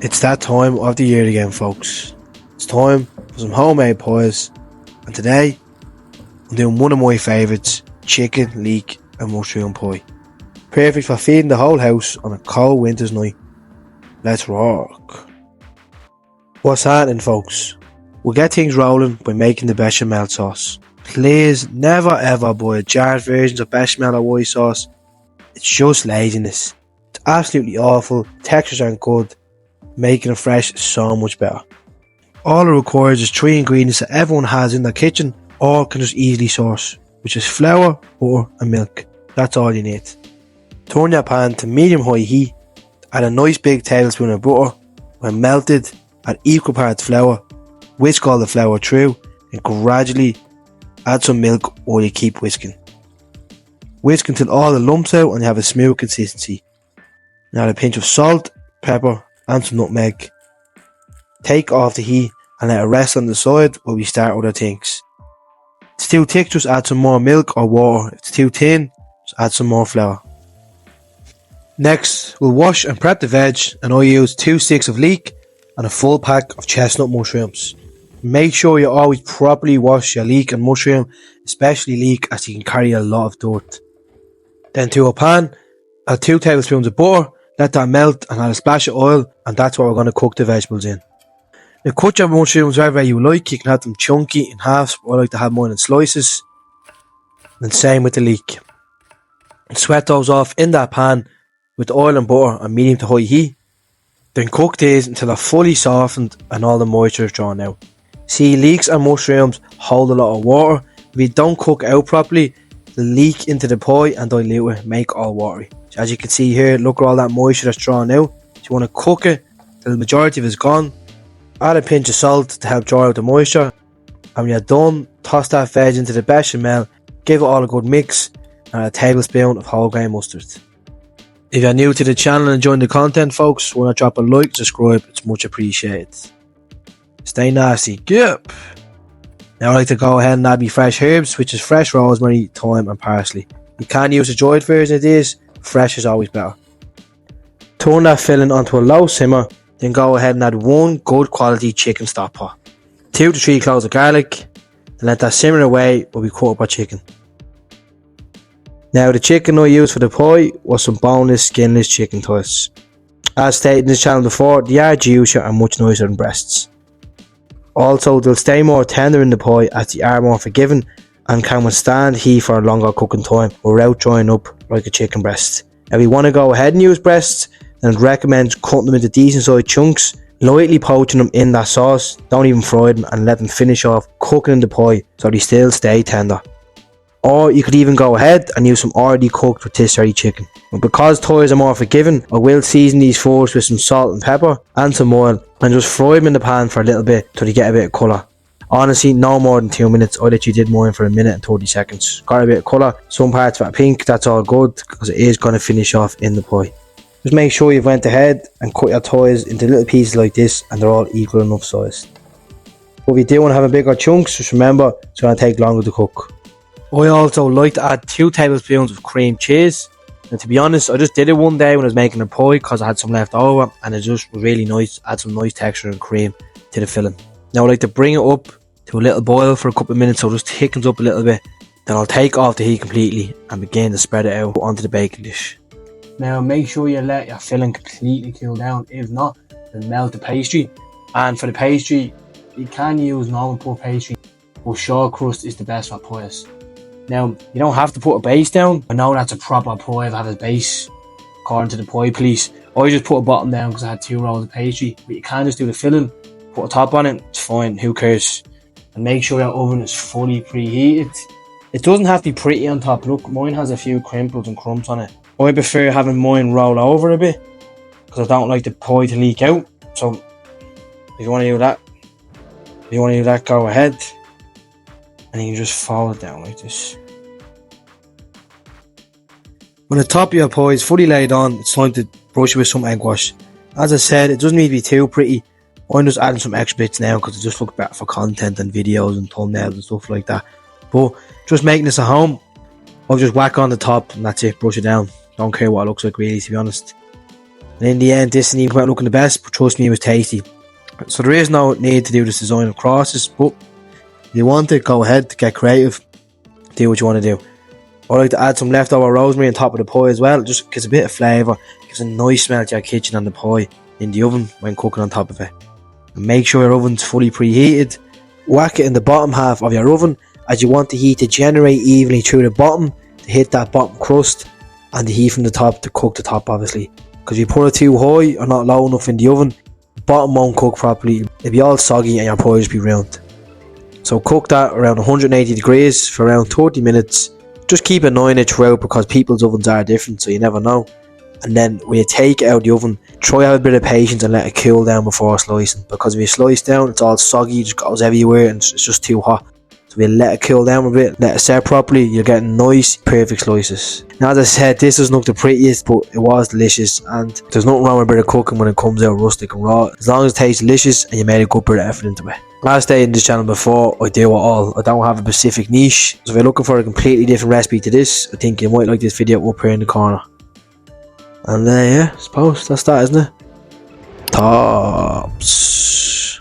It's that time of the year again, folks. It's time for some homemade pies, and today I'm doing one of my favourites, chicken, leek and mushroom pie. Perfect for feeding the whole house on a cold winter's night. Let's rock. What's happening, folks? We'll get things rolling by making the bechamel sauce. Please never ever buy jarred versions of bechamel or white sauce. It's just laziness. It's absolutely awful, textures aren't good. Making it fresh is so much better. All it requires is 3 ingredients that everyone has in their kitchen or can just easily source, which is flour, butter and milk. That's all you need. Turn your pan to medium-high heat, add a nice big tablespoon of butter. When melted, add equal parts flour, whisk all the flour through and gradually add some milk while you keep whisking. Whisk until all the lumps out and you have a smooth consistency. Now add a pinch of salt, pepper and some nutmeg. Take off the heat and let it rest on the side while we start other things. If it's too thick, just add some more milk or water. If it's too thin, just add some more flour. Next, we'll wash and prep the veg, and I use 2 sticks of leek and a full pack of chestnut mushrooms. Make sure you always properly wash your leek and mushroom, especially leek, as you can carry a lot of dirt. Then to a pan, add 2 tablespoons of butter. Let that melt and add a splash of oil, and that's what we're going to cook the vegetables in. Now cut your mushrooms wherever you like. You can have them chunky in halves, but I like to have mine in slices. And same with the leek. Sweat those off in that pan with oil and butter on medium to high heat. Then cook these until they're fully softened and all the moisture is drawn out. See, leeks and mushrooms hold a lot of water. If you don't cook out properly, they'll leak into the pie and dilute it, make all watery. So as you can see here, look at all that moisture that's drawn out. So you want to cook it till the majority of it is gone. Add a pinch of salt to help dry out the moisture. And when you're done, toss that veg into the bechamel, give it all a good mix, and a tablespoon of whole grain mustard. If you're new to the channel and enjoying the content, folks, why not drop a like, subscribe, it's much appreciated. Stay nasty, yep. Now I like to go ahead and add my fresh herbs, which is fresh rosemary, thyme and parsley. You can use a dried version of this, fresh is always better. Turn that filling onto a low simmer, then go ahead and add 1 good quality chicken stock pot. 2 to 3 cloves of garlic, and let that simmer away while we cut up our chicken. Now the chicken I used for the pie was some boneless, skinless chicken thighs. As stated in this channel before, they are juicier and much nicer than breasts. Also, they'll stay more tender in the pie as they are more forgiving and can withstand heat for a longer cooking time without drying up like a chicken breast. If you want to go ahead and use breasts, then I'd recommend cutting them into decent sized chunks, lightly poaching them in that sauce, don't even fry them, and let them finish off cooking in the pie so they still stay tender. Or you could even go ahead and use some already cooked rotisserie chicken. But because thighs are more forgiving, I will season these first with some salt and pepper and some oil and just fry them in the pan for a little bit till they get a bit of colour. Honestly, no more than 2 minutes. I literally did mine for 1 minute and 30 seconds. Got a bit of colour, some parts of it pink, that's all good because it is going to finish off in the pie. Just make sure you've went ahead and cut your thighs into little pieces like this and they're all equal enough size. But if you do want to have a bigger chunks, just remember it's going to take longer to cook. I also like to add 2 tablespoons of cream cheese. And to be honest, I just did it one day when I was making a pie because I had some left over and it just was really nice. Add some nice texture and cream to the filling. Now I like to bring it up to a little boil for a couple of minutes so it just thickens up a little bit. Then I'll take off the heat completely and begin to spread it out onto the baking dish. Now make sure you let your filling completely cool down. If not, then melt the pastry. And for the pastry, you can use normal puff pastry, but shortcrust is the best for pies. Now, you don't have to put a base down. I know that's a proper pie to have a base, according to the pie police. I just put a bottom down because I had 2 rolls of pastry. But you can just do the filling, put a top on it, it's fine, who cares. And make sure your oven is fully preheated. It doesn't have to be pretty on top. Look, mine has a few crimples and crumbs on it. I prefer having mine roll over a bit because I don't like the pie to leak out. So, if you want to do that, go ahead. And you can just fold it down like this. When the top of your pie is fully laid on, it's time to brush it with some eggwash. As I said, it doesn't need to be too pretty. I'm just adding some extra bits now because it just looks better for content and videos and thumbnails and stuff like that. But just making this at home, I'll just whack on the top and that's it, brush it down. Don't care what it looks like really, to be honest. And in the end, this didn't even come out looking the best, but trust me, it was tasty. So there is no need to do this design of crosses, but if you want to, go ahead to get creative, do what you want to do. I like to add some leftover rosemary on top of the pie as well, just gives a bit of flavour, gives a nice smell to your kitchen and the pie in the oven when cooking on top of it. And make sure your oven's fully preheated. Whack it in the bottom half of your oven, as you want the heat to generate evenly through the bottom to hit that bottom crust, and the heat from the top to cook the top, obviously. Because if you put it too high or not low enough in the oven, the bottom won't cook properly. It'll be all soggy and your pie will just be ruined. So cook that around 180 degrees for around 30 minutes. Just keep an eye on it throughout, because people's ovens are different, so you never know. And then when you take it out of the oven, try to have a bit of patience and let it cool down before slicing. Because if you slice down, it's all soggy, it just goes everywhere and it's just too hot. So if you let it cool down a bit, let it set properly, you'll get nice, perfect slices. Now, as I said, this doesn't look the prettiest, but it was delicious. And there's nothing wrong with a bit of cooking when it comes out rustic and raw, as long as it tastes delicious and you made a good bit of effort into it. Last day in this channel before, I do it all. I don't have a specific niche. So if you're looking for a completely different recipe to this, I think you might like this video up here in the corner. And yeah, I suppose that's that, isn't it? Tops.